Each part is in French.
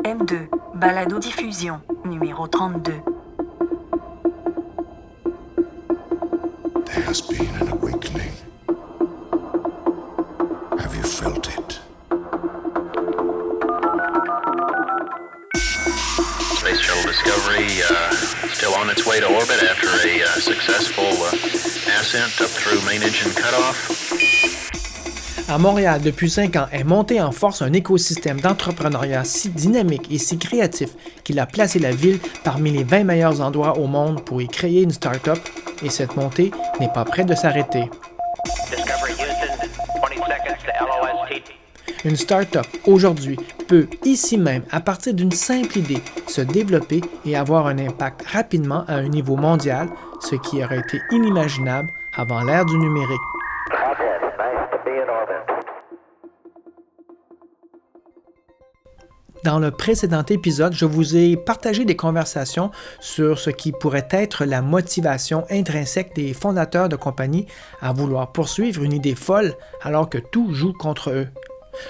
M2, balado-diffusion, numéro 32. There has been an awakening. Have you felt it? Space Shuttle Discovery still on its way to orbit after a successful ascent up through main engine cutoff. À Montréal, depuis 5 ans, est monté en force un écosystème d'entrepreneuriat si dynamique et si créatif qu'il a placé la ville parmi les 20 meilleurs endroits au monde pour y créer une start-up, et cette montée n'est pas près de s'arrêter. Discovery Houston, 20 seconds to LOST. Une start-up, aujourd'hui, peut, ici même, à partir d'une simple idée, se développer et avoir un impact rapidement à un niveau mondial, ce qui aurait été inimaginable avant l'ère du numérique. Dans le précédent épisode, je vous ai partagé des conversations sur ce qui pourrait être la motivation intrinsèque des fondateurs de compagnies à vouloir poursuivre une idée folle alors que tout joue contre eux.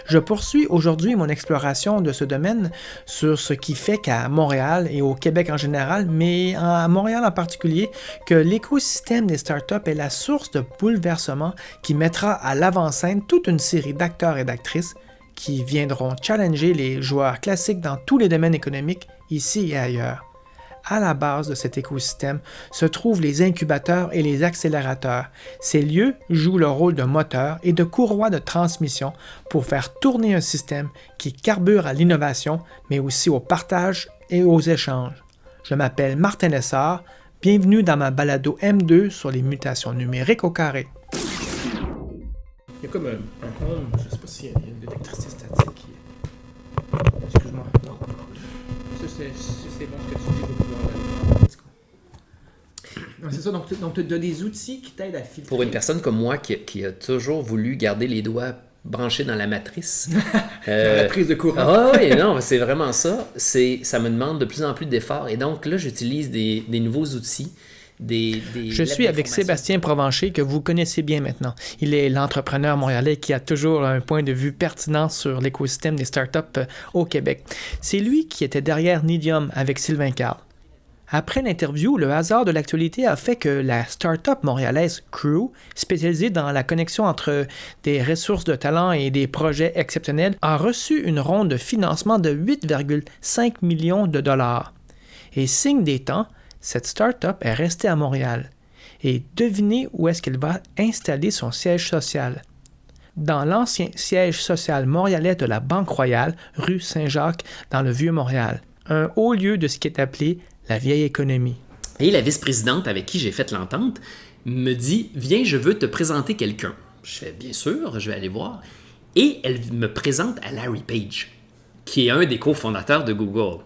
Je poursuis aujourd'hui mon exploration de ce domaine sur ce qui fait qu'à Montréal et au Québec en général, mais à Montréal en particulier, que l'écosystème des startups est la source de bouleversements qui mettra à l'avant-scène toute une série d'acteurs et d'actrices qui viendront challenger les joueurs classiques dans tous les domaines économiques, ici et ailleurs. À la base de cet écosystème se trouvent les incubateurs et les accélérateurs. Ces lieux jouent le rôle de moteur et de courroie de transmission pour faire tourner un système qui carbure à l'innovation, mais aussi au partage et aux échanges. Je m'appelle Martin Lessard. Bienvenue dans ma balado M2 sur les mutations numériques au carré. Il y a comme un home, je ne sais pas s'il y a une électricité statique. Excuse-moi, non. C'est bon ce que tu dis, je vais pouvoir c'est ça, donc tu as des outils qui t'aident à filtrer. Pour une personne comme moi qui a toujours voulu garder les doigts branchés dans la matrice. Dans la prise de courant. Ah oui, non, c'est vraiment ça. Ça me demande de plus en plus d'efforts. Et donc là, j'utilise des nouveaux outils. Je suis avec Sébastien Provencher, que vous connaissez bien maintenant. Il est l'entrepreneur montréalais qui a toujours un point de vue pertinent sur l'écosystème des startups au Québec. C'est lui qui était derrière Nidium avec Sylvain Carle. Après l'interview, le hasard de l'actualité a fait que la start-up montréalaise Crew, spécialisée dans la connexion entre des ressources de talent et des projets exceptionnels, a reçu une ronde de financement de 8,5 millions de dollars. Et signe des temps, cette start-up est restée à Montréal. Et devinez où est-ce qu'elle va installer son siège social. Dans l'ancien siège social montréalais de la Banque Royale, rue Saint-Jacques, dans le Vieux-Montréal. Un haut lieu de ce qui est appelé la vieille économie. Et la vice-présidente avec qui j'ai fait l'entente me dit « Viens, je veux te présenter quelqu'un. » Je fais « Bien sûr, je vais aller voir. » Et elle me présente à Larry Page, qui est un des cofondateurs de Google.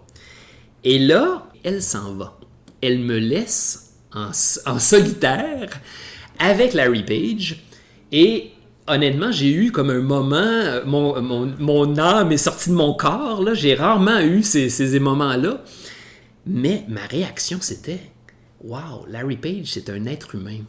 Et là, elle s'en va. Elle me laisse en solitaire avec Larry Page. Et honnêtement, j'ai eu comme un moment, mon âme est sortie de mon corps. Là. J'ai rarement eu ces moments-là. Mais ma réaction, c'était « Wow, Larry Page, c'est un être humain. »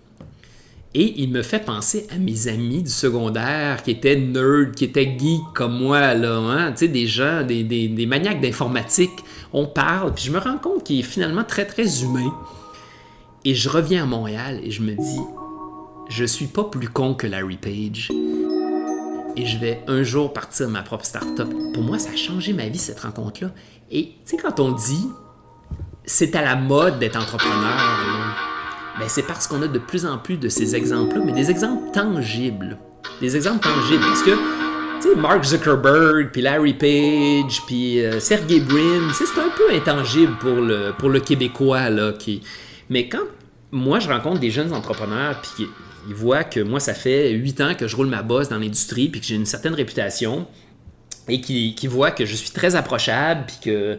Et il me fait penser à mes amis du secondaire qui étaient nerds, qui étaient geeks comme moi, là, hein? Tu sais, des gens, des maniaques d'informatique. On parle, puis je me rends compte qu'il est finalement très, très humain. Et je reviens à Montréal et je me dis « Je suis pas plus con que Larry Page. Et je vais un jour partir ma propre start-up. » Pour moi, ça a changé ma vie, cette rencontre-là. Et tu sais, quand on dit « C'est à la mode d'être entrepreneur », là, ben c'est parce qu'on a de plus en plus de ces exemples-là, mais des exemples tangibles. Des exemples tangibles, parce que, tu sais, Mark Zuckerberg, puis Larry Page, puis Sergey Brin, c'est un peu intangible pour le Québécois, là. Mais quand moi, je rencontre des jeunes entrepreneurs, puis ils voient que moi, ça fait 8 ans que je roule ma bosse dans l'industrie, puis que j'ai une certaine réputation, et qui voient que je suis très approchable, puis que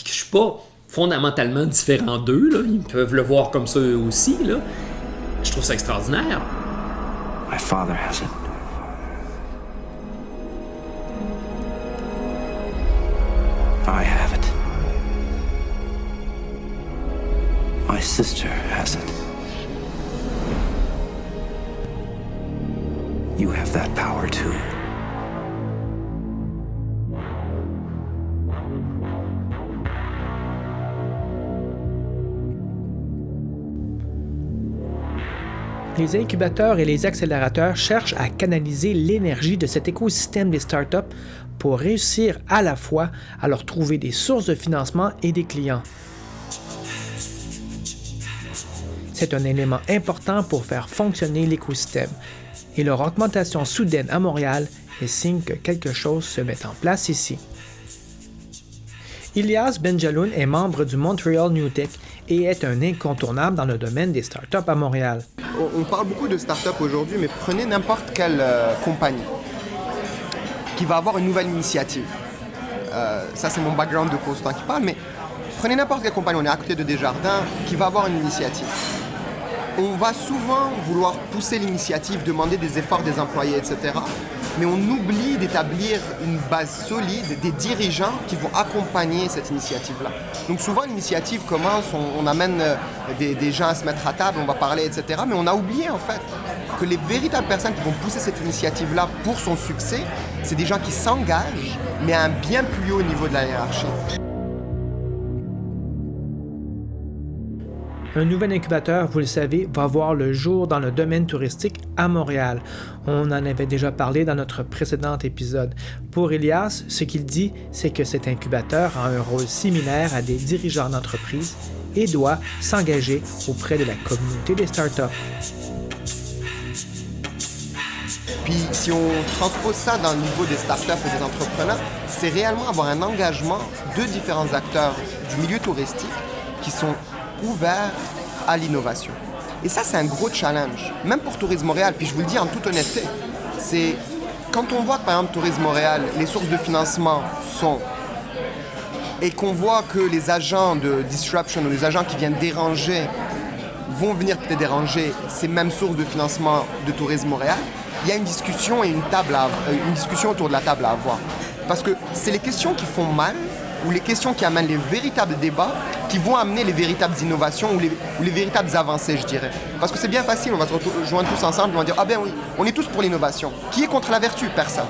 je suis pas fondamentalement différent d'eux, là. Ils peuvent le voir comme ça eux aussi, là. Je trouve ça extraordinaire. My father has it. I have it. My sister has it. You have that power too. Les incubateurs et les accélérateurs cherchent à canaliser l'énergie de cet écosystème des startups pour réussir à la fois à leur trouver des sources de financement et des clients. C'est un élément important pour faire fonctionner l'écosystème et leur augmentation soudaine à Montréal est signe que quelque chose se met en place ici. Ilyas Benjaloun est membre du Montreal New Tech et est un incontournable dans le domaine des startups à Montréal. On parle beaucoup de startups aujourd'hui, mais prenez n'importe quelle compagnie qui va avoir une nouvelle initiative. Ça, c'est mon background de consultant qui parle, mais prenez n'importe quelle compagnie, on est à côté de Desjardins, qui va avoir une initiative. On va souvent vouloir pousser l'initiative, demander des efforts des employés, etc. Mais on oublie d'établir une base solide des dirigeants qui vont accompagner cette initiative-là. Donc souvent l'initiative commence, on amène des gens à se mettre à table, on va parler, etc. Mais on a oublié en fait que les véritables personnes qui vont pousser cette initiative-là pour son succès, c'est des gens qui s'engagent, mais à un bien plus haut niveau de la hiérarchie. Un nouvel incubateur, vous le savez, va voir le jour dans le domaine touristique à Montréal. On en avait déjà parlé dans notre précédent épisode. Pour Ilyas, ce qu'il dit, c'est que cet incubateur a un rôle similaire à des dirigeants d'entreprise et doit s'engager auprès de la communauté des startups. Puis si on transpose ça dans le niveau des startups et des entrepreneurs, c'est réellement avoir un engagement de différents acteurs du milieu touristique qui sont ouverts à l'innovation. Et ça, c'est un gros challenge, même pour Tourisme Montréal. Puis je vous le dis en toute honnêteté, c'est quand on voit que, par exemple, Tourisme Montréal, les sources de financement sont... et qu'on voit que les agents de disruption ou les agents qui viennent déranger vont venir peut-être déranger ces mêmes sources de financement de Tourisme Montréal, il y a une discussion et une discussion autour de la table à avoir. Parce que c'est les questions qui font mal ou les questions qui amènent les véritables débats qui vont amener les véritables innovations ou les véritables avancées, je dirais. Parce que c'est bien facile, on va se rejoindre tous ensemble, on va dire « Ah ben oui, on est tous pour l'innovation. Qui est contre la vertu? Personne. »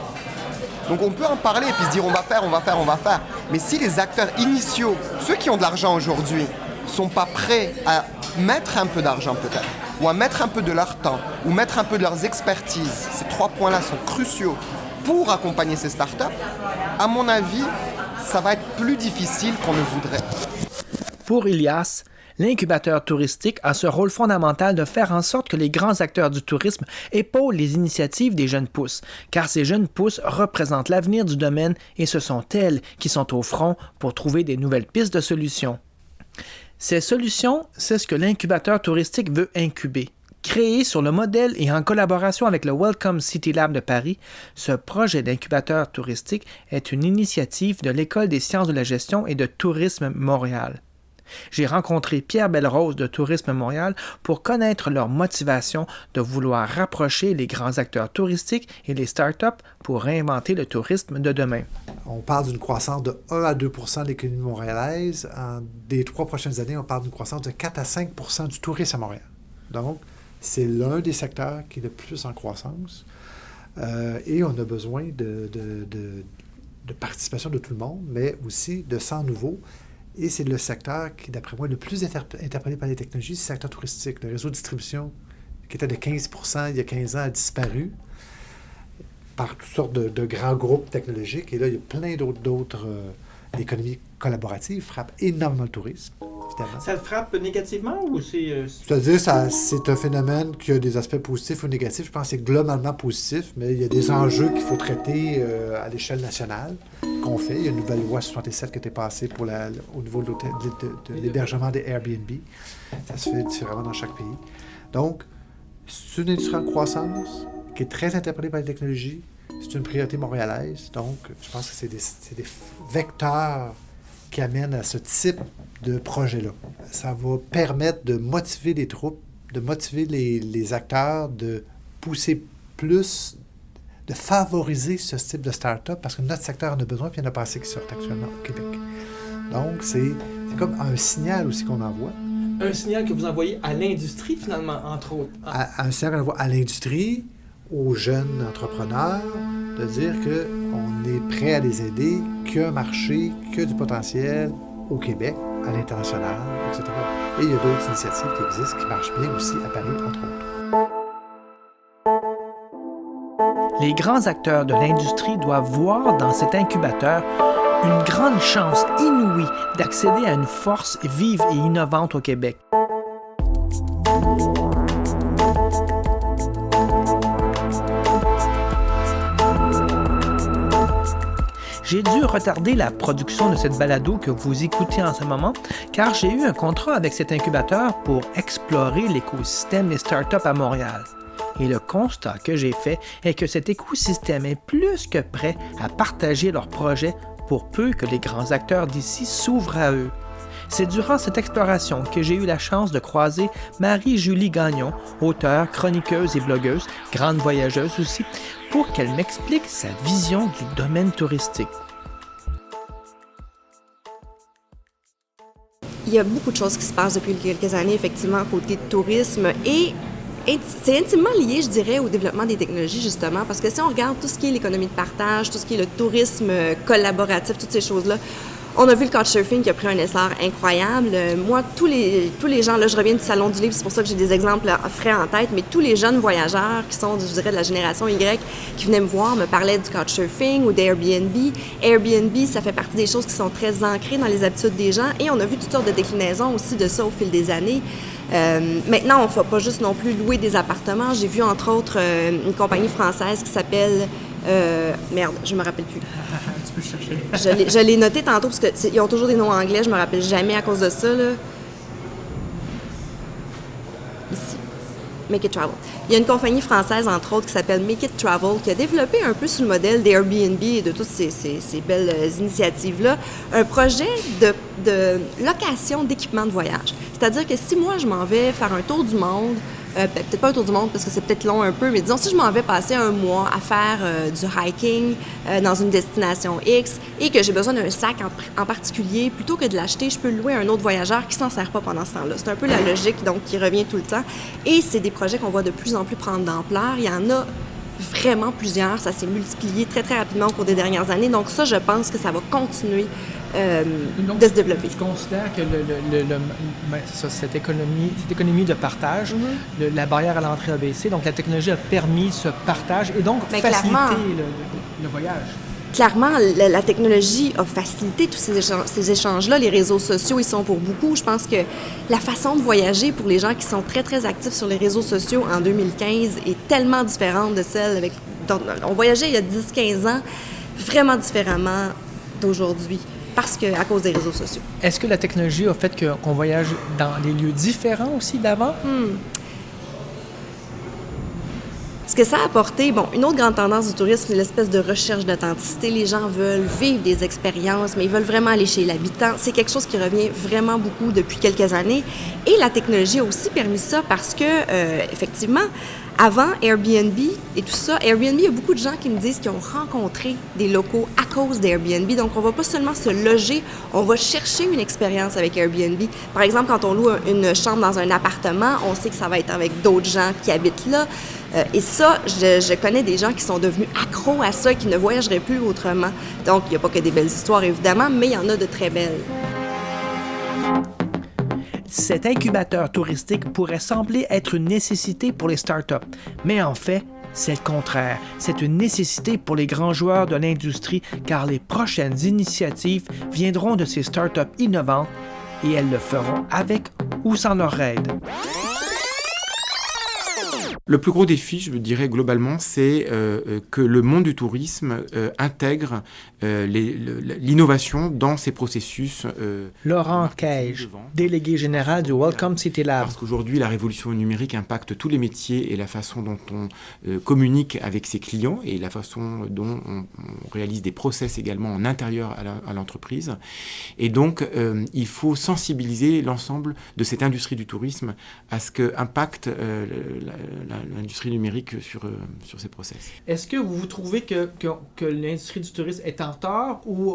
Donc on peut en parler et puis se dire « On va faire. » Mais si les acteurs initiaux, ceux qui ont de l'argent aujourd'hui, sont pas prêts à mettre un peu d'argent peut-être, ou à mettre un peu de leur temps, ou mettre un peu de leurs expertises, ces 3 points-là sont cruciaux pour accompagner ces startups, à mon avis, ça va être plus difficile qu'on ne voudrait. Pour Ilyas, l'incubateur touristique a ce rôle fondamental de faire en sorte que les grands acteurs du tourisme épaulent les initiatives des jeunes pousses, car ces jeunes pousses représentent l'avenir du domaine et ce sont elles qui sont au front pour trouver des nouvelles pistes de solutions. Ces solutions, c'est ce que l'incubateur touristique veut incuber. Créé sur le modèle et en collaboration avec le Welcome City Lab de Paris, ce projet d'incubateur touristique est une initiative de l'École des sciences de la gestion et de Tourisme Montréal. J'ai rencontré Pierre Belrose de Tourisme Montréal pour connaître leur motivation de vouloir rapprocher les grands acteurs touristiques et les startups pour réinventer le tourisme de demain. On parle d'une croissance de 1 à 2 % de l'économie montréalaise. Des 3 prochaines années, on parle d'une croissance de 4 à 5 % du tourisme à Montréal. Donc, c'est l'un des secteurs qui est le plus en croissance. Et on a besoin de participation de tout le monde, mais aussi de 100 nouveaux. Et c'est le secteur qui, d'après moi, est le plus interpellé par les technologies, c'est le secteur touristique. Le réseau de distribution, qui était de 15 % il y a 15 ans, a disparu par toutes sortes de grands groupes technologiques. Et là, il y a plein d'autres économies collaboratives frappent énormément le tourisme, évidemment. Ça le frappe négativement ou c'est... C'est-à-dire c'est un phénomène qui a des aspects positifs ou négatifs. Je pense que c'est globalement positif, mais il y a des enjeux qu'il faut traiter à l'échelle nationale, qu'on fait. Il y a une nouvelle loi 67 qui a été passée au niveau de l'hébergement des Airbnb. Ça se fait différemment dans chaque pays. Donc, c'est une industrie en croissance qui est très interpellée par les technologies. C'est une priorité montréalaise. Donc, je pense que c'est des vecteurs qui amènent à ce type de projet-là. Ça va permettre de motiver les troupes, de motiver les acteurs, de pousser plus, de favoriser ce type de start-up parce que notre secteur en a besoin, puis il y en a pas assez qui sortent actuellement au Québec. Donc, c'est comme un signal aussi qu'on envoie. Un signal que vous envoyez à l'industrie, finalement, entre autres. Un signal qu'on envoie à l'industrie, aux jeunes entrepreneurs, de dire qu'on est prêt à les aider, qu'il y a un marché, qu'il y a du potentiel au Québec, à l'international, etc. Et il y a d'autres initiatives qui existent, qui marchent bien aussi à Paris, entre autres. Les grands acteurs de l'industrie doivent voir dans cet incubateur une grande chance inouïe d'accéder à une force vive et innovante au Québec. J'ai dû retarder la production de cette balado que vous écoutez en ce moment, car j'ai eu un contrat avec cet incubateur pour explorer l'écosystème des startups à Montréal. Et le constat que j'ai fait est que cet écosystème est plus que prêt à partager leurs projets pour peu que les grands acteurs d'ici s'ouvrent à eux. C'est durant cette exploration que j'ai eu la chance de croiser Marie-Julie Gagnon, auteure, chroniqueuse et blogueuse, grande voyageuse aussi, pour qu'elle m'explique sa vision du domaine touristique. Il y a beaucoup de choses qui se passent depuis quelques années, effectivement, côté tourisme, et c'est intimement lié, je dirais, au développement des technologies, justement, parce que si on regarde tout ce qui est l'économie de partage, tout ce qui est le tourisme collaboratif, toutes ces choses-là, on a vu le couchsurfing qui a pris un essor incroyable. Moi, tous les gens, là, je reviens du Salon du Livre, c'est pour ça que j'ai des exemples frais en tête, mais tous les jeunes voyageurs qui sont, je dirais, de la génération Y, qui venaient me voir, me parlaient du couchsurfing ou d'Airbnb. Airbnb, ça fait partie des choses qui sont très ancrées dans les habitudes des gens, et on a vu toutes sortes de déclinaisons aussi de ça au fil des années. Maintenant, on ne fait pas juste non plus louer des appartements. J'ai vu, entre autres, une compagnie française qui s'appelle... merde, je me rappelle plus. Tu peux chercher. Je l'ai noté tantôt parce qu'ils ont toujours des noms anglais, je me rappelle jamais à cause de ça, là. Ici. Make It Travel. Il y a une compagnie française, entre autres, qui s'appelle Make It Travel, qui a développé un peu sur le modèle d'Airbnb et de toutes ces belles initiatives-là, un projet de location d'équipement de voyage. C'est-à-dire que si moi, je m'en vais faire un tour du monde, peut-être pas un tour du monde parce que c'est peut-être long un peu, mais disons si je m'en vais passer un mois à faire du hiking dans une destination X et que j'ai besoin d'un sac en particulier, plutôt que de l'acheter, je peux le louer à un autre voyageur qui s'en sert pas pendant ce temps-là. C'est un peu la logique donc qui revient tout le temps. Et c'est des projets qu'on voit de plus en plus prendre d'ampleur. Il y en a vraiment plusieurs. Ça s'est multiplié très, très rapidement au cours des dernières années. Donc ça, je pense que ça va continuer de se développer. Je considère que cette économie de partage, la barrière à l'entrée a baissé, donc la technologie a permis ce partage et donc facilité le voyage. Clairement, la technologie a facilité tous ces échanges-là. Les réseaux sociaux, ils sont pour beaucoup. Je pense que la façon de voyager pour les gens qui sont très, très actifs sur les réseaux sociaux en 2015 est tellement différente de celle dont on voyageait il y a 10-15 ans, vraiment différemment d'aujourd'hui, à cause des réseaux sociaux. Est-ce que la technologie a fait qu'on voyage dans des lieux différents aussi d'avant? Ce que ça a apporté, une autre grande tendance du tourisme, c'est l'espèce de recherche d'authenticité. Les gens veulent vivre des expériences, mais ils veulent vraiment aller chez l'habitant. C'est quelque chose qui revient vraiment beaucoup depuis quelques années. Et la technologie a aussi permis ça parce que, effectivement, avant Airbnb et tout ça, Airbnb, il y a beaucoup de gens qui me disent qu'ils ont rencontré des locaux à cause d'Airbnb. Donc, on ne va pas seulement se loger, on va chercher une expérience avec Airbnb. Par exemple, quand on loue une chambre dans un appartement, on sait que ça va être avec d'autres gens qui habitent là. Et ça, je connais des gens qui sont devenus accros à ça et qui ne voyageraient plus autrement. Donc, il n'y a pas que des belles histoires, évidemment, mais il y en a de très belles. Cet incubateur touristique pourrait sembler être une nécessité pour les startups, mais en fait, c'est le contraire. C'est une nécessité pour les grands joueurs de l'industrie car les prochaines initiatives viendront de ces startups innovantes et elles le feront avec ou sans leur aide. Le plus gros défi, je dirais globalement, c'est que le monde du tourisme intègre l'innovation dans ses processus. Laurent Cage, délégué général du Welcome City Lab. Parce qu'aujourd'hui, la révolution numérique impacte tous les métiers et la façon dont on communique avec ses clients et la façon dont on réalise des process également en intérieur à l'entreprise. Et donc, il faut sensibiliser l'ensemble de cette industrie du tourisme à ce qu'impacte l'industrie numérique sur ces process. Est-ce que vous trouvez que l'industrie du tourisme est en retard ou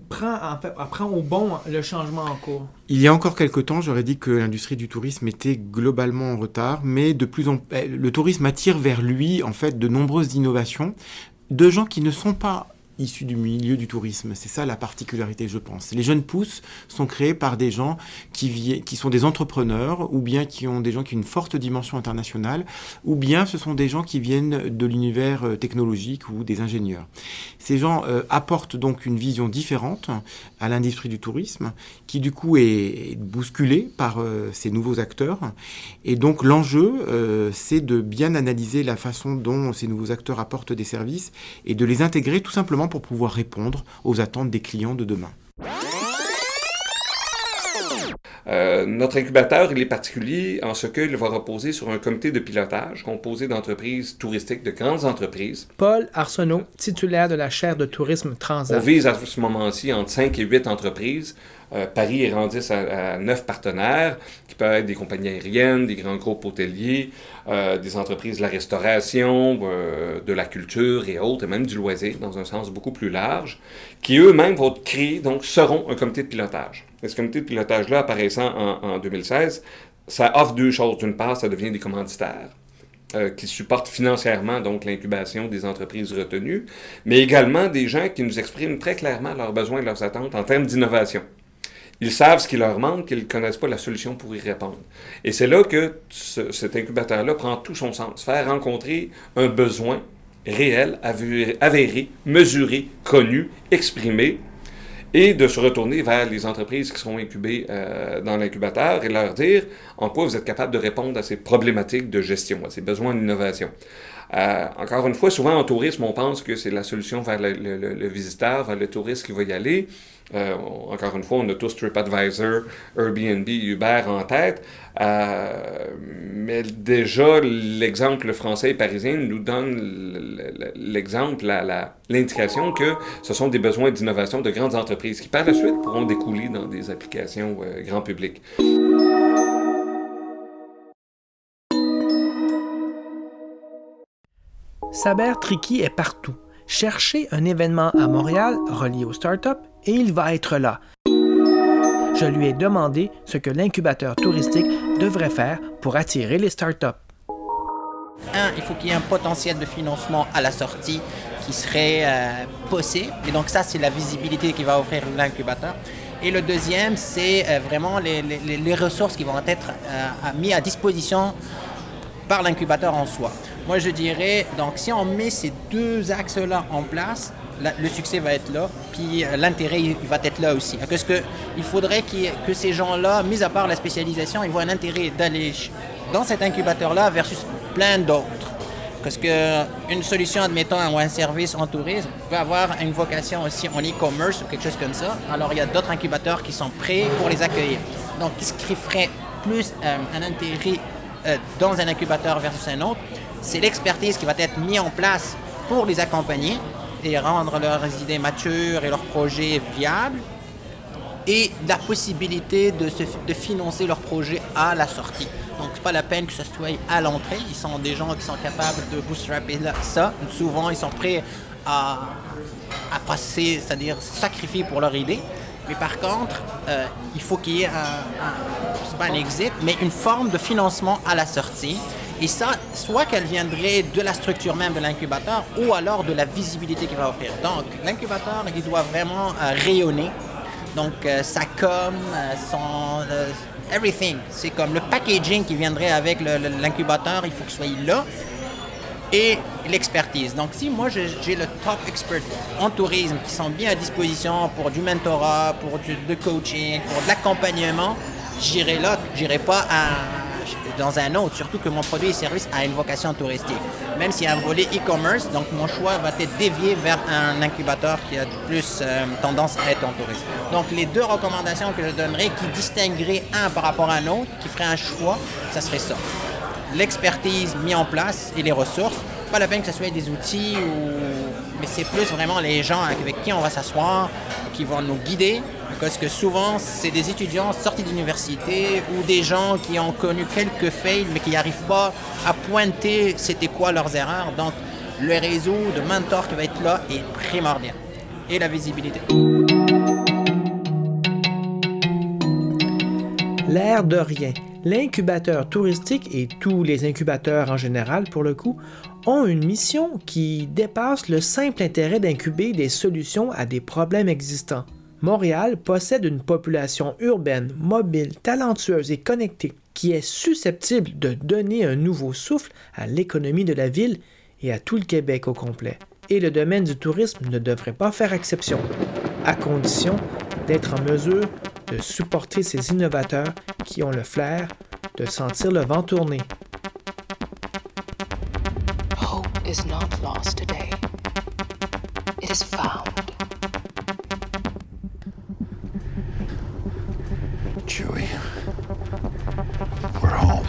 prend au bon le changement en cours? Il y a encore quelque temps, j'aurais dit que l'industrie du tourisme était globalement en retard, mais le tourisme attire vers lui en fait de nombreuses innovations de gens qui ne sont pas issus du milieu du tourisme. C'est ça la particularité, je pense. Les jeunes pousses sont créés par des gens qui sont des entrepreneurs, ou bien qui ont des gens qui ont une forte dimension internationale, ou bien ce sont des gens qui viennent de l'univers technologique ou des ingénieurs. Ces gens apportent donc une vision différente à l'industrie du tourisme, qui du coup est bousculée par ces nouveaux acteurs. Et donc l'enjeu, c'est de bien analyser la façon dont ces nouveaux acteurs apportent des services et de les intégrer tout simplement pour pouvoir répondre aux attentes des clients de demain. Notre incubateur, il est particulier en ce qu'il va reposer sur un comité de pilotage composé d'entreprises touristiques, de grandes entreprises. Paul Arsenault, titulaire de la chaire de tourisme Transat. On vise à ce moment-ci entre 5 et 8 entreprises. Paris est rendu à 9 partenaires, qui peuvent être des compagnies aériennes, des grands groupes hôteliers, des entreprises de la restauration, de la culture et autres, et même du loisir, dans un sens beaucoup plus large, qui eux-mêmes vont créer, donc seront un comité de pilotage. Et ce comité de pilotage-là, apparaissant en 2016, ça offre deux choses. D'une part, ça devient des commanditaires, qui supportent financièrement donc l'incubation des entreprises retenues, mais également des gens qui nous expriment très clairement leurs besoins et leurs attentes en termes d'innovation. Ils savent ce qui leur manque, qu'ils ne connaissent pas la solution pour y répondre. Et c'est là que cet incubateur-là prend tout son sens. Faire rencontrer un besoin réel, avéré, mesuré, connu, exprimé, et de se retourner vers les entreprises qui seront incubées dans l'incubateur et leur dire en quoi vous êtes capable de répondre à ces problématiques de gestion, à ces besoins d'innovation. Encore une fois, souvent en tourisme, on pense que c'est la solution vers le visiteur, vers le touriste qui va y aller. Encore une fois, on a tous TripAdvisor, Airbnb, Uber en tête, mais déjà l'exemple français et parisien nous donne l'exemple, l'indication que ce sont des besoins d'innovation de grandes entreprises qui par la suite pourront découler dans des applications grand public. Saber Tricky est partout. Cherchez un événement à Montréal relié aux startups et il va être là. Je lui ai demandé ce que l'incubateur touristique devrait faire pour attirer les startups. Il faut qu'il y ait un potentiel de financement à la sortie qui serait possible. Et donc ça, c'est la visibilité qui va offrir l'incubateur. Et le deuxième, c'est vraiment les ressources qui vont être mises à disposition par l'incubateur en soi. Moi, je dirais, donc, si on met ces deux axes-là en place, le succès va être là, puis l'intérêt il va être là aussi. Parce qu'il faudrait que ces gens-là, mis à part la spécialisation, ils voient un intérêt d'aller dans cet incubateur-là versus plein d'autres. Parce qu'une solution, admettons, ou un service en tourisme peut avoir une vocation aussi en e-commerce ou quelque chose comme ça. Alors, il y a d'autres incubateurs qui sont prêts pour les accueillir. Donc, ce qui ferait plus un intérêt dans un incubateur versus un autre, c'est l'expertise qui va être mise en place pour les accompagner et rendre leurs idées matures et leurs projets viables, et la possibilité de financer leurs projets à la sortie. Donc, c'est pas la peine que ce soit à l'entrée. Ils sont des gens qui sont capables de bootstrapper ça. Souvent, ils sont prêts à passer, c'est-à-dire sacrifier pour leur idée. Mais par contre, il faut qu'il y ait c'est pas un exit, mais une forme de financement à la sortie. Et ça, soit qu'elle viendrait de la structure même de l'incubateur, ou alors de la visibilité qu'il va offrir. Donc, l'incubateur, il doit vraiment rayonner. Donc, sa com, son everything. C'est comme le packaging qui viendrait avec l'incubateur, il faut qu'il soit là. Et l'expertise. Donc, si moi, j'ai le top expert en tourisme qui sont bien à disposition pour du mentorat, pour du coaching, pour de l'accompagnement, j'irai là, j'irai pas dans un autre, surtout que mon produit et service a une vocation touristique. Même s'il y a un volet e-commerce, donc mon choix va être dévié vers un incubateur qui a plus tendance à être en tourisme. Donc, les deux recommandations que je donnerais qui distingueraient un par rapport à un autre, qui ferait un choix, ça serait ça. L'expertise mise en place et les ressources. Pas la peine que ce soit des outils, mais c'est plus vraiment les gens avec qui on va s'asseoir, qui vont nous guider. Parce que souvent, c'est des étudiants sortis d'université ou des gens qui ont connu quelques fails, mais qui n'arrivent pas à pointer c'était quoi leurs erreurs. Donc, le réseau de mentors qui va être là est primordial. Et la visibilité. L'air de rien, L'incubateur touristique et tous les incubateurs en général, pour le coup, ont une mission qui dépasse le simple intérêt d'incuber des solutions à des problèmes existants. Montréal possède une population urbaine, mobile, talentueuse et connectée qui est susceptible de donner un nouveau souffle à l'économie de la ville et à tout le Québec au complet. Et le domaine du tourisme ne devrait pas faire exception, à condition d'être en mesure de supporter ces innovateurs qui ont le flair de sentir le vent tourner. Hope is not lost today. It is found. Chewie, we're home.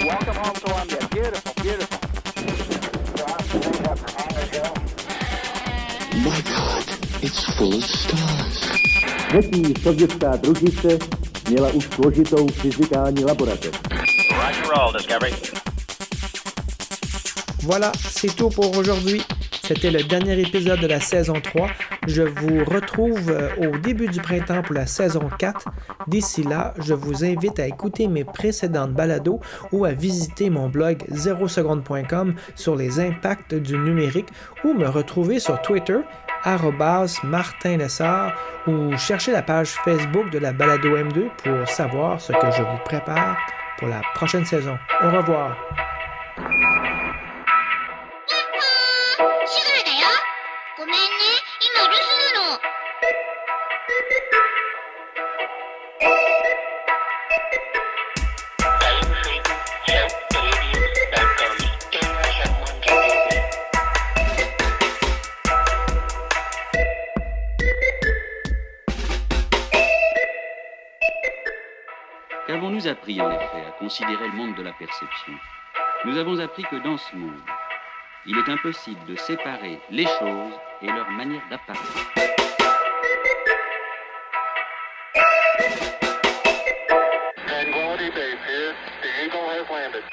Welcome home, Columbia. Beautiful, beautiful. My God, it's full of stars. Třetí sovětská družice měla už složitou fyzikální laboratoř. Roger roll, Discovery. Voilà, c'est tout pour aujourd'hui. C'était le dernier épisode de la saison 3. Je vous retrouve au début du printemps pour la saison 4. D'ici là, je vous invite à écouter mes précédentes balados ou à visiter mon blog 0seconde.com sur les impacts du numérique ou me retrouver sur Twitter @martinlessard ou chercher la page Facebook de la balado M2 pour savoir ce que je vous prépare pour la prochaine saison. Au revoir. Qu'avons-nous appris en effet à considérer le monde de la perception? Nous avons appris que dans ce monde, il est impossible de séparer les choses et leur manière d'apparaître. Tranquility Base here. The Eagle has landed.